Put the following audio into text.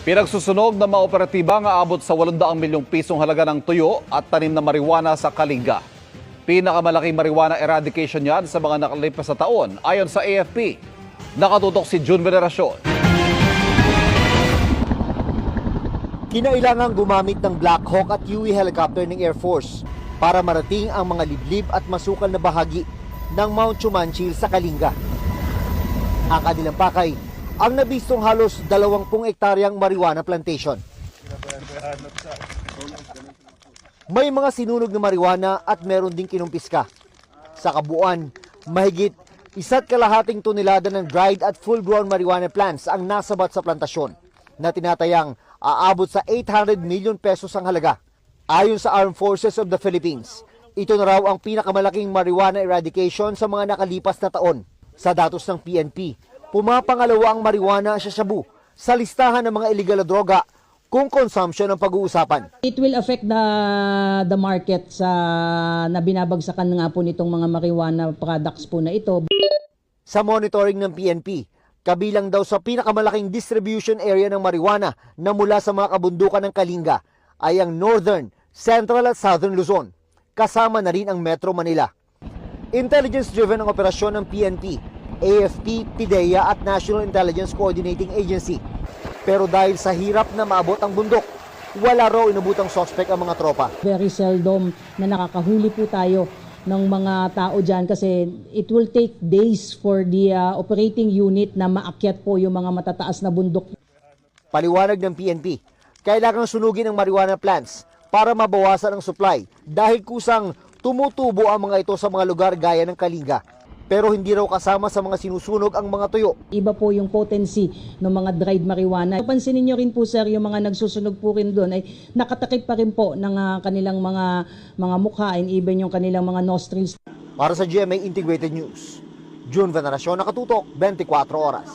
Pinagsusunog ng mga operatiba nga abot sa 800 milyong pisong halaga ng tuyo at tanim na marijuana sa Kalinga. Pinakamalaking marijuana eradication yan sa mga nakalipas na taon ayon sa AFP. Nakatutok si June Veneracion. Kinailangang gumamit ng Black Hawk at Huey helicopter ng Air Force para marating ang mga liblib at masukal na bahagi ng Mount Chumanchil sa Kalinga. Ang kanilang pakay, ang nabistong halos 20 hektaryang marijuana plantation. May mga sinunog na marijuana at meron ding kinumpiska. Sa kabuuan, mahigit 1.5 tonelada ng dried at full-grown marijuana plants ang nasabat sa plantasyon na tinatayang aabot sa 800 million pesos ang halaga. Ayon sa Armed Forces of the Philippines, ito na raw ang pinakamalaking marijuana eradication sa mga nakalipas na taon. Sa datos ng PNP, pumapangalawa ang marijuana sa Shabu sa listahan ng mga illegal na droga kung consumption ang pag-uusapan. It will affect the market na binabagsakan nga po nitong mga marijuana products po na ito. Sa monitoring ng PNP, kabilang daw sa pinakamalaking distribution area ng marijuana na mula sa mga kabundukan ng Kalinga ay ang Northern, Central at Southern Luzon. Kasama na rin ang Metro Manila. Intelligence-driven ang operasyon ng PNP, AFP, PIDEA at National Intelligence Coordinating Agency. Pero dahil sa hirap na maabot ang bundok, wala raw inabutang suspect ang mga tropa. Very seldom na nakakahuli po tayo ng mga tao dyan kasi it will take days for the operating unit na maakyat po yung mga matataas na bundok. Paliwanag ng PNP, kailangang sunugin ang marijuana plants para mabawasan ang supply dahil kusang tumutubo ang mga ito sa mga lugar gaya ng Kalinga. Pero hindi raw kasama sa mga sinusunog ang mga tuyo. Iba po yung potency ng mga dried marijuana. Pansinin nyo rin po sir, yung mga nagsusunog po rin doon ay nakatakip pa rin po ng kanilang mga mukha and even yung kanilang mga nostrils. Para sa GMA Integrated News, June Veneracion, nakatutok 24 oras.